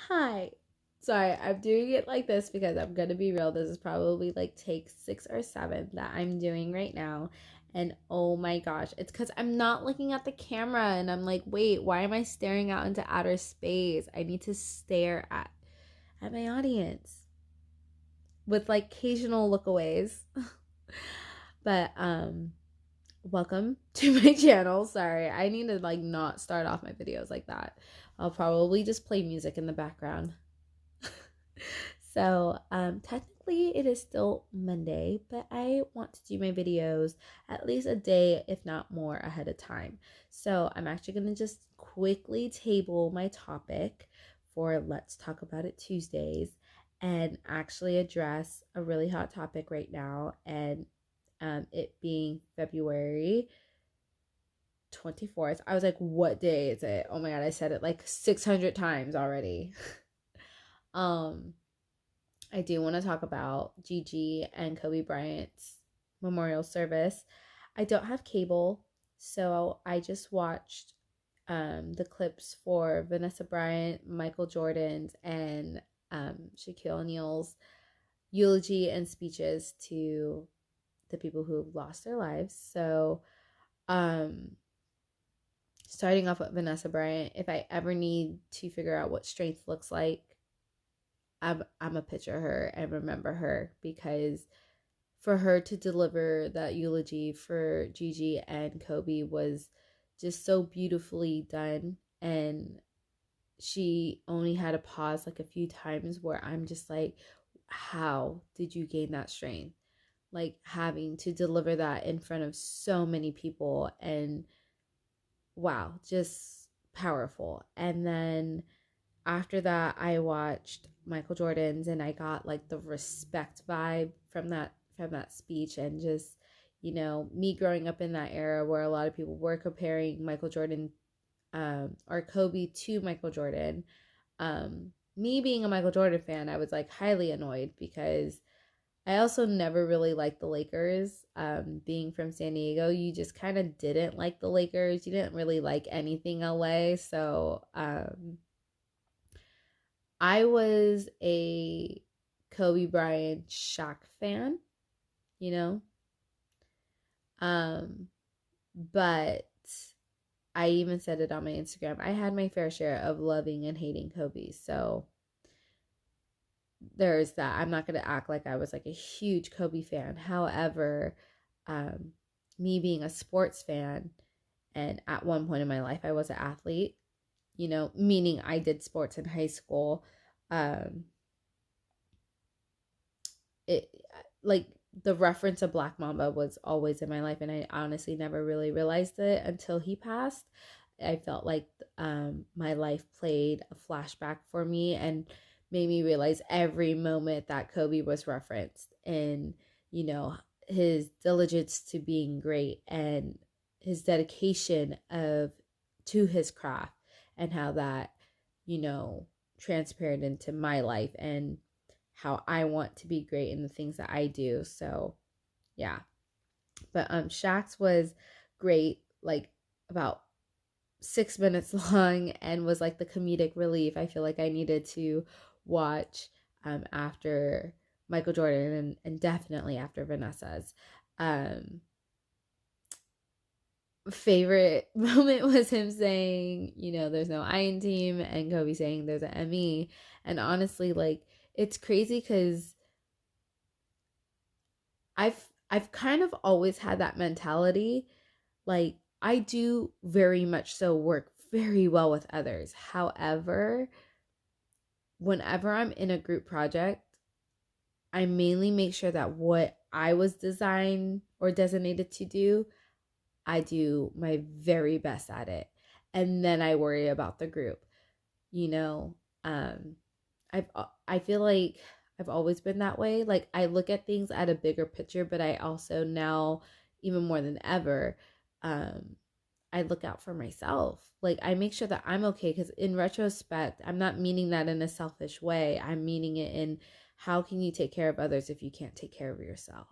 Hi. Sorry, I'm doing it like this because I'm gonna be real. This is probably like take 6 or 7 that I'm doing right now. And oh my gosh, it's because I'm not looking at the camera and I'm like, wait, why am I staring out into outer space? I need to stare at my audience with like occasional lookaways. But welcome to my channel. Sorry, I need to like not start off my videos like that. I'll probably just play music in the background. So, technically it is still Monday, but I want to do my videos at least a day, if not more, ahead of time. So, I'm actually going to just quickly table my topic for Let's Talk About It Tuesdays and actually address a really hot topic right now, and it being February 24th. I was like, what day is it? Oh my God, I said it like 600 times already. um, I do want to talk about Gigi and Kobe Bryant's memorial service. I don't have cable, so I just watched the clips for Vanessa Bryant, Michael Jordan's, and Shaquille O'Neal's eulogy and speeches to the people who lost their lives. So, um, starting off with Vanessa Bryant, if I ever need to figure out what strength looks like, I'm a picture her and remember her, because for her to deliver that eulogy for Gigi and Kobe was just so beautifully done. And she only had to pause like a few times where I'm just like, how did you gain that strength? Like having to deliver that in front of so many people, and wow, just powerful. And then after that, I watched Michael Jordan's and I got like the respect vibe from that speech, and just me growing up in that era where a lot of people were comparing Michael Jordan or Kobe to Michael Jordan. Me being a Michael Jordan fan, I was like highly annoyed because I also never really liked the Lakers. Being from San Diego, you just kind of didn't like the Lakers. You didn't really like anything LA. So I was a Kobe Bryant Shaq fan, you know? Um, but I even said it on my Instagram. I had my fair share of loving and hating Kobe. So there's that. I'm not going to act like I was like a huge Kobe fan. However, um, me being a sports fan, and at one point in my life, I was an athlete, meaning I did sports in high school. Um, it like the reference of Black Mamba was always in my life, and I honestly never really realized it until he passed. I felt like my life played a flashback for me and made me realize every moment that Kobe was referenced, and you know his diligence to being great and his dedication of to his craft, and how that you know transparent into my life and how I want to be great in the things that I do. So yeah. But Shaq's was great, like about 6 minutes long, and was like the comedic relief I feel like I needed to watch after Michael Jordan, and definitely after Vanessa's. Um Favorite moment was him saying, there's no I in team, and Kobe saying there's an ME. And honestly, like it's crazy because I've kind of always had that mentality. Like I do very much so work very well with others. However, whenever I'm in a group project, I mainly make sure that what I was designed or designated to do, I do my very best at it. And then I worry about the group. You know, um I feel like I've always been that way. Like I look at things at a bigger picture, but I also now, even more than ever, um I look out for myself. Like I make sure that I'm okay, because in retrospect, I'm not meaning that in a selfish way. I'm meaning it in, how can you take care of others if you can't take care of yourself?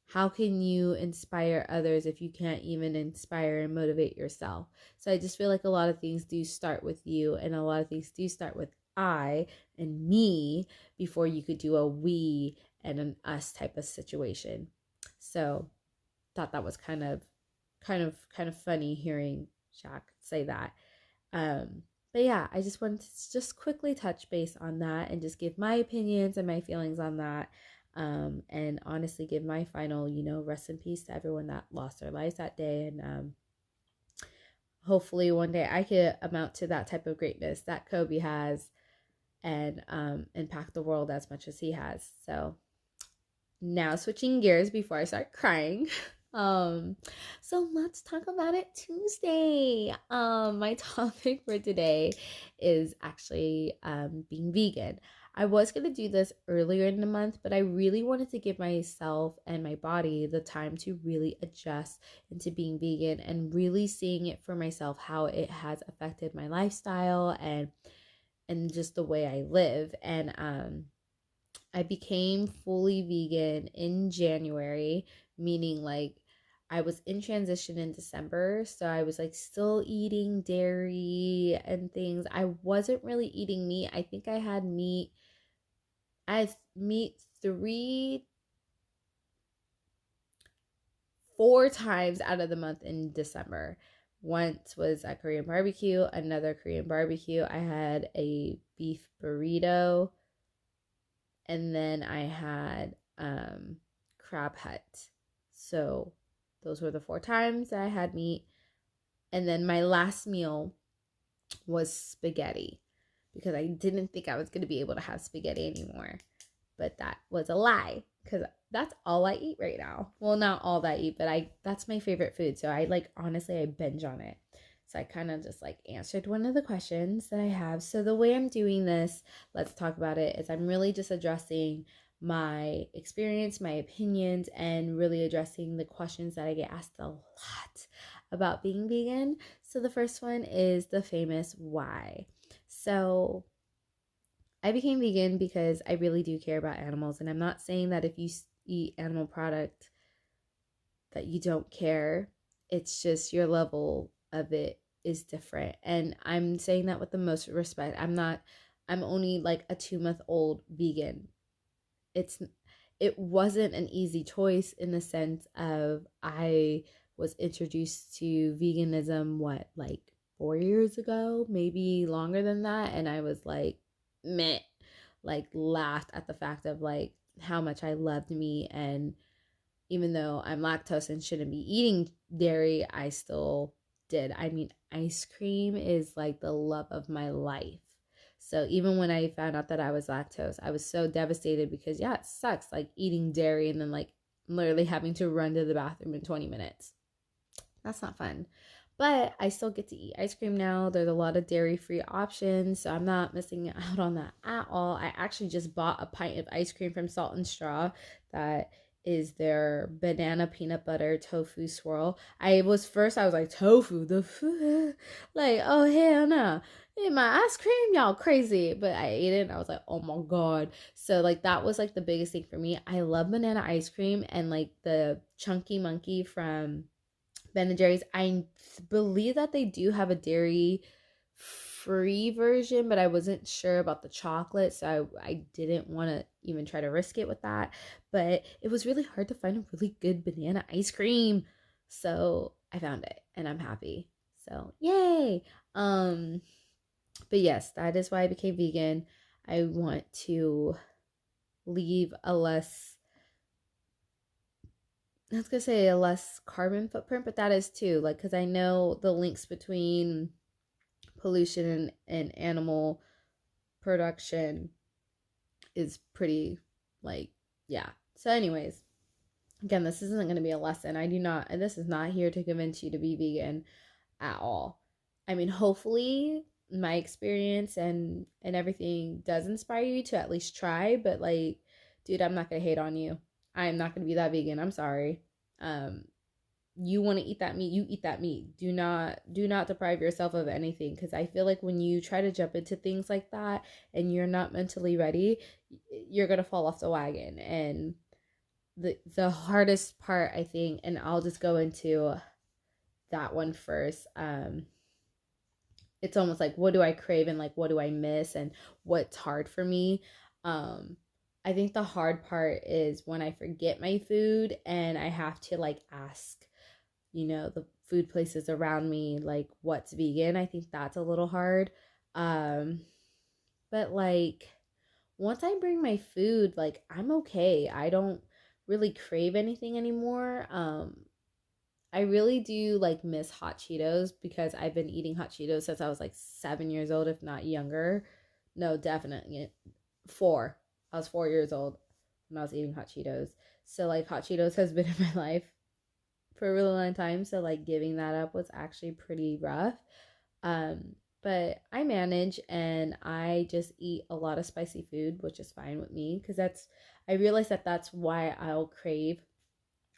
How can you inspire others if you can't even inspire and motivate yourself? So I just feel like a lot of things do start with you, and a lot of things do start with I and me before you could do a we and an us type of situation. So thought that was kind of funny hearing Shaq say that. But yeah, I just wanted to just quickly touch base on that and just give my opinions and my feelings on that. And honestly give my final, rest in peace to everyone that lost their lives that day. And hopefully one day I could amount to that type of greatness that Kobe has and impact the world as much as he has. So now switching gears before I start crying. So let's talk about it Tuesday. My topic for today is actually being vegan. I was going to do this earlier in the month, but I really wanted to give myself and my body the time to really adjust into being vegan and really seeing it for myself, how it has affected my lifestyle and just the way I live. And I became fully vegan in January, meaning like I was in transition in December. So I was like still eating dairy and things. I wasn't really eating meat. I think I had meat. I had meat four times out of the month in December. Once was a Korean barbecue, another Korean barbecue. I had a beef burrito, and then I had Crab Hut. So those were the four times that I had meat. And then my last meal was spaghetti because I didn't think I was going to be able to have spaghetti anymore. But that was a lie because that's all I eat right now. Well, not all that I eat, but that's my favorite food. So I honestly, I binge on it. So I kind of just answered one of the questions that I have. So the way I'm doing this, let's talk about it, is I'm really just addressing my experience, my opinions, and really addressing the questions that I get asked a lot about being vegan. So the first one is the famous why. So I became vegan because I really do care about animals, and I'm not saying that if you eat animal product that you don't care. It's just your level of it is different. And I'm saying that with the most respect. I'm only like a 2-month old vegan. It wasn't an easy choice in the sense of I was introduced to veganism like 4 years ago, maybe longer than that, and I was like meh, laughed at the fact of how much I loved meat. And even though I'm lactose and shouldn't be eating dairy, I still did. I mean, ice cream is like the love of my life. So even when I found out that I was lactose, I was so devastated because yeah, it sucks eating dairy and then literally having to run to the bathroom in 20 minutes. That's not fun. But I still get to eat ice cream now. There's a lot of dairy-free options, so I'm not missing out on that at all. I actually just bought a pint of ice cream from Salt and Straw that is their banana peanut butter tofu swirl. I was like, tofu, oh hell no. In my ice cream, y'all crazy. But I ate it and I was like, oh my God. So that was the biggest thing for me. I love banana ice cream and the Chunky Monkey from Ben & Jerry's. I believe that they do have a dairy free version, but I wasn't sure about the chocolate, so I didn't want to even try to risk it with that. But it was really hard to find a really good banana ice cream, so I found it and I'm happy. So yay. But yes, that is why I became vegan. I want to leave a less carbon footprint, but that is too because I know the links between pollution and animal production is pretty yeah. So anyways, again, this isn't going to be a lesson. This is not here to convince you to be vegan at all. I mean, hopefully my experience and everything does inspire you to at least try, but dude, I'm not going to hate on you. I'm not going to be that vegan. I'm sorry. You want to eat that meat, you eat that meat. Do not deprive yourself of anything, because I feel like when you try to jump into things like that and you're not mentally ready, you're going to fall off the wagon. And the hardest part, I think, and I'll just go into that one first, it's almost like, what do I crave and like what do I miss and what's hard for me. um I think the hard part is when I forget my food and I have to like ask, the food places around me like what's vegan. I think that's a little hard. um but like once I bring my food, like I'm okay. I don't really crave anything anymore. I really do like miss hot Cheetos because I've been eating hot Cheetos since I was like 7 years old, if not younger. No, definitely 4. I was 4 years old when I was eating hot Cheetos. So like hot Cheetos has been in my life for a really long time. So like giving that up was actually pretty rough. Um, but I manage and I just eat a lot of spicy food, which is fine with me because I realize that that's why I'll crave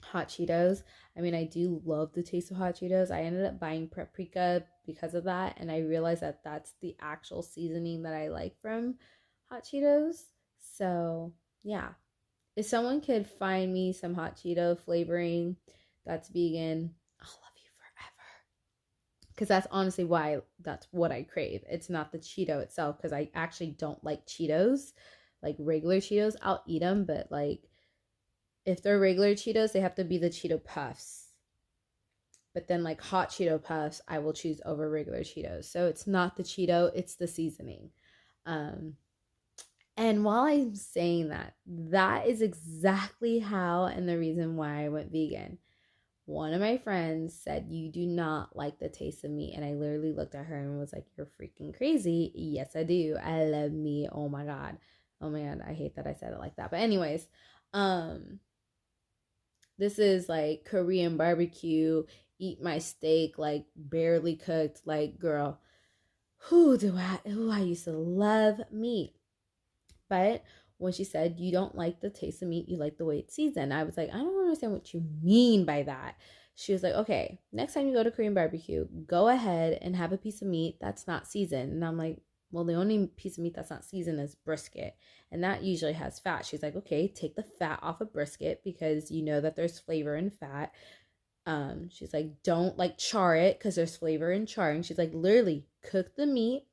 hot Cheetos. I mean, I do love the taste of hot Cheetos. I ended up buying paprika because of that, and I realized that that's the actual seasoning that I like from hot Cheetos. So, yeah. If someone could find me some hot Cheeto flavoring that's vegan, I'll love you forever. Because that's honestly why that's what I crave. It's not the Cheeto itself, because I actually don't like Cheetos, like regular Cheetos. I'll eat them, but like if they're regular Cheetos, they have to be the Cheeto Puffs. But then like hot Cheeto Puffs, I will choose over regular Cheetos. So it's not the Cheeto, it's the seasoning. Um, and while I'm saying that, that is exactly how and the reason why I went vegan. One of my friends said, "You do not like the taste of meat." And I literally looked at her and was like, "You're freaking crazy." Yes, I do. I love meat. Oh my God. Oh my God. I hate that I said it like that. But anyways, um, this is like Korean barbecue, eat my steak, like barely cooked. Like, girl, I used to love meat. But when she said, "You don't like the taste of meat, you like the way it's seasoned," I was like, "I don't understand what you mean by that." She was like, "Okay, next time you go to Korean barbecue, go ahead and have a piece of meat that's not seasoned." And I'm like, "Well, the only piece of meat that's not seasoned is brisket. And that usually has fat." She's like, "Okay, take the fat off of brisket because you know that there's flavor in fat." She's like, "Don't like char it because there's flavor in charring." She's like, "Literally cook the meat,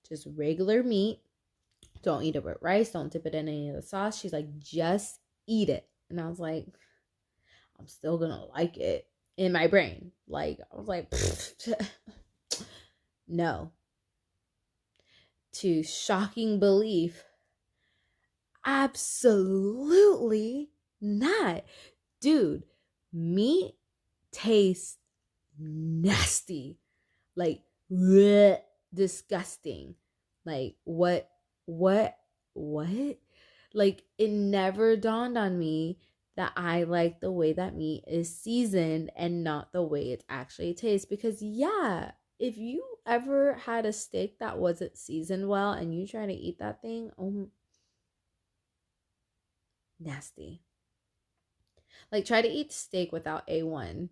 just regular meat. Don't eat it with rice. Don't dip it in any of the sauce." She's like, "Just eat it." And I was like, I'm still gonna like it in my brain. Like, I was like, no. To shocking belief, absolutely not. Dude, meat tastes nasty. Like, bleh, disgusting. Like, what, what? Like, it never dawned on me that I like the way that meat is seasoned and not the way it actually tastes. Because, yeah, if you ever had a steak that wasn't seasoned well and you try to eat that thing, oh, nasty. Like, try to eat steak without A1.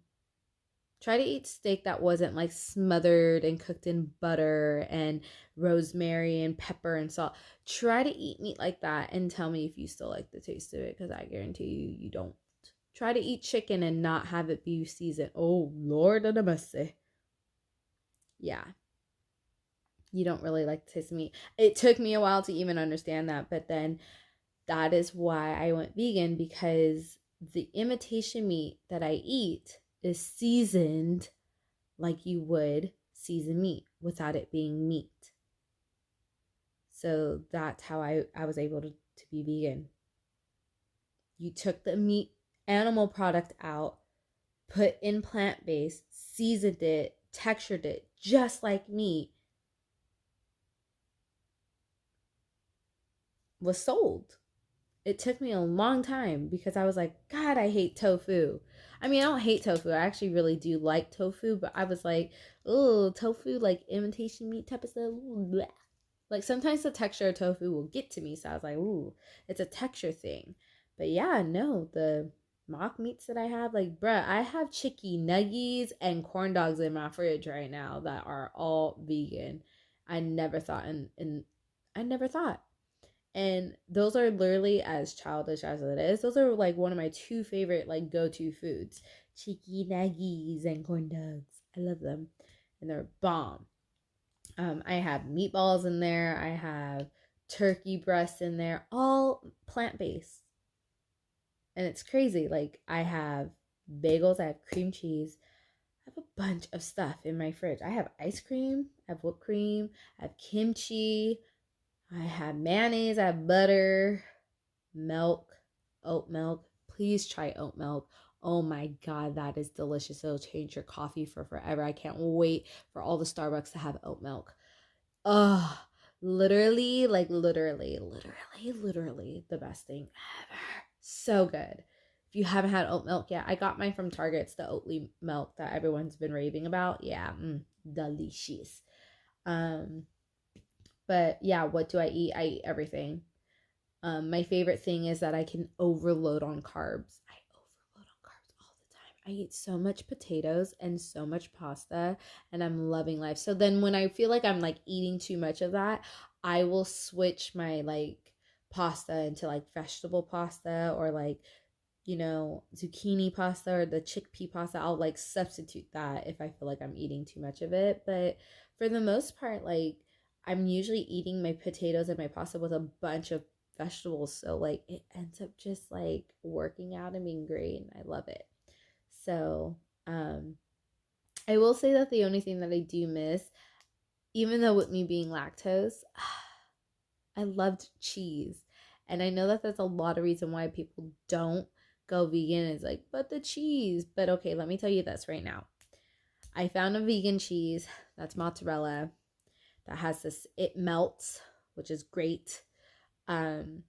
Try to eat steak that wasn't like smothered and cooked in butter and rosemary and pepper and salt. Try to eat meat like that and tell me if you still like the taste of it, because I guarantee you don't. Try to eat chicken and not have it be seasoned. Oh, Lord of mercy. Yeah, you don't really like the taste of meat. It took me a while to even understand that, but then that is why I went vegan, because the imitation meat that I eat is seasoned like you would season meat without it being meat. So that's how I was able to be vegan. You took the meat animal product out, put in plant based, seasoned it, textured it just like meat was sold. It took me a long time because I was like, God, I hate tofu. I mean, I don't hate tofu. I actually really do like tofu, but I was like, oh, tofu, like imitation meat type of stuff. Bleh. Like sometimes the texture of tofu will get to me. So I was like, ooh, it's a texture thing. But yeah, no, the mock meats that I have, like, bruh, I have chicken nuggies and corn dogs in my fridge right now that are all vegan. I never thought, and I never thought. And those are literally, as childish as it is, those are like one of my two favorite like go-to foods. Chicken nuggies and corn dogs. I love them. And they're bomb. I have meatballs in there. I have turkey breasts in there, all plant-based. And it's crazy. Like, I have bagels, I have cream cheese, I have a bunch of stuff in my fridge. I have ice cream, I have whipped cream, I have kimchi, I have mayonnaise, I have butter, milk, oat milk. Please try oat milk. Oh my God, that is delicious. It'll change your coffee for forever. I can't wait for all the Starbucks to have oat milk. Oh, literally, like literally the best thing ever. So good. If you haven't had oat milk yet, I got mine from Target. It's the Oatly milk that everyone's been raving about. Yeah, delicious. Um, but yeah, what do I eat? I eat everything. My favorite thing is that I can overload on carbs. I overload on carbs all the time. I eat so much potatoes and so much pasta, and I'm loving life. So then when I feel like I'm like eating too much of that, I will switch my like pasta into like vegetable pasta, or like, zucchini pasta or the chickpea pasta. I'll like substitute that if I feel like I'm eating too much of it. But for the most part, like, I'm usually eating my potatoes and my pasta with a bunch of vegetables. So like it ends up just like working out and being great. And I love it. So I will say that the only thing that I do miss, even though with me being lactose, I loved cheese. And I know that that's a lot of reason why people don't go vegan. Is like, but the cheese. But okay, let me tell you this right now. I found a vegan cheese that's mozzarella that has this, it melts, which is great. Um,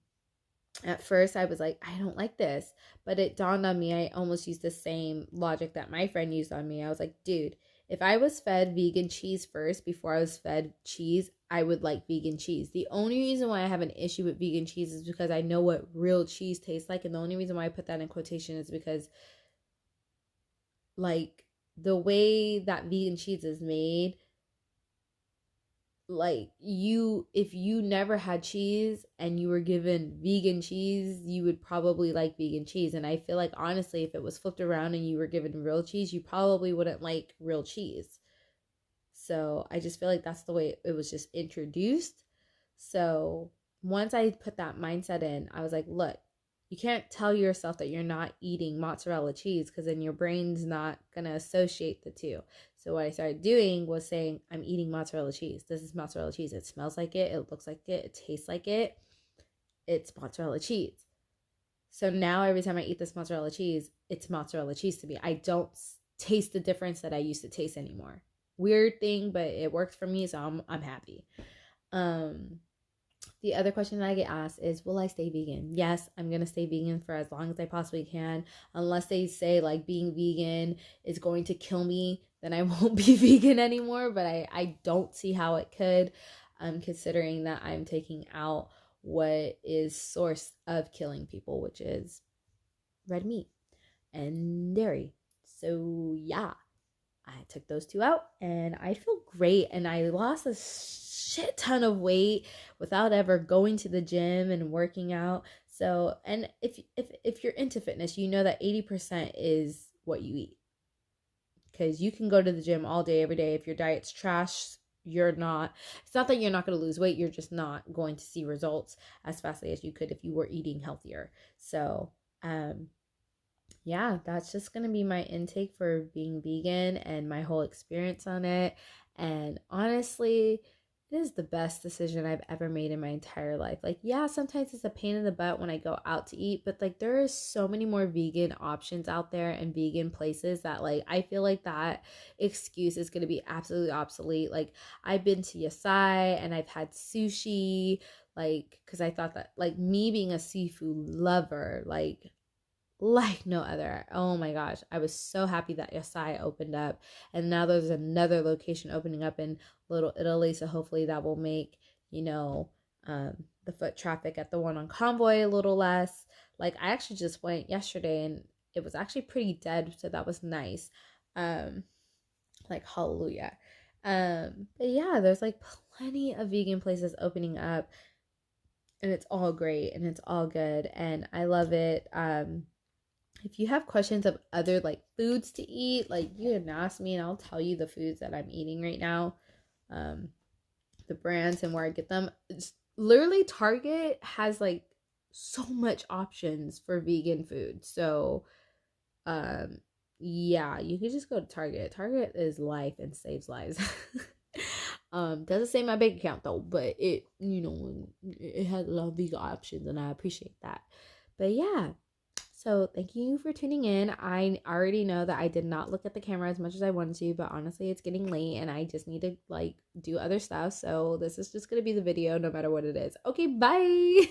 at first I was like, I don't like this, but it dawned on me, I almost used the same logic that my friend used on me. I was like, dude, if I was fed vegan cheese first before I was fed cheese, I would like vegan cheese. The only reason why I have an issue with vegan cheese is because I know what real cheese tastes like, and the only reason why I put that in quotation is because, like, the way that vegan cheese is made, like, you, if you never had cheese and you were given vegan cheese, you would probably like vegan cheese. And I feel like, honestly, if it was flipped around and you were given real cheese, you probably wouldn't like real cheese. So I just feel like that's the way it was just introduced. So once I put that mindset in, I was like, look, you can't tell yourself that you're not eating mozzarella cheese, because then your brain's not going to associate the two. So what I started doing was saying, I'm eating mozzarella cheese. This is mozzarella cheese. It smells like it looks like it tastes like it. It's mozzarella cheese. So now every time I eat this mozzarella cheese, it's mozzarella cheese to me. I don't taste the difference that I used to taste anymore. Weird thing, but it works for me, so I'm happy. The other question that I get asked is, will I stay vegan? Yes, I'm going to stay vegan for as long as I possibly can. Unless they say like being vegan is going to kill me, then I won't be vegan anymore. But I don't see how it could, considering that I'm taking out what is source of killing people, which is red meat and dairy. So yeah, I took those two out and I feel great, and I lost a shit ton of weight without ever going to the gym and working out. So, and if you're into fitness, you know that 80% is what you eat. Cuz you can go to the gym all day every day, if your diet's trash, you're not, it's not that you're not going to lose weight, you're just not going to see results as fastly as you could if you were eating healthier. So, yeah, that's just going to be my intake for being vegan and my whole experience on it. And honestly, it is the best decision I've ever made in my entire life. Like, yeah, sometimes it's a pain in the butt when I go out to eat, but like there are so many more vegan options out there and vegan places that, like, I feel like that excuse is going to be absolutely obsolete. Like, I've been to Yasai and I've had sushi, like, because I thought that, like, me being a seafood lover, like no other. Oh my gosh. I was so happy that Yasai opened up. And now there's another location opening up in Little Italy. So hopefully that will make, the foot traffic at the one on Convoy a little less. Like, I actually just went yesterday and it was actually pretty dead. So that was nice. Like, hallelujah. But yeah, there's like plenty of vegan places opening up. And it's all great and it's all good. And I love it. If you have questions of other like foods to eat, like, you can ask me and I'll tell you the foods that I'm eating right now. the brands and where I get them. It's literally Target has like so much options for vegan food. So, um yeah, you can just go to Target. Target is life and saves lives. Doesn't say my bank account though, but it, it has a lot of vegan options and I appreciate that. But yeah, so thank you for tuning in. I already know that I did not look at the camera as much as I wanted to, but honestly, it's getting late and I just need to like do other stuff. So this is just gonna be the video no matter what it is. Okay, bye.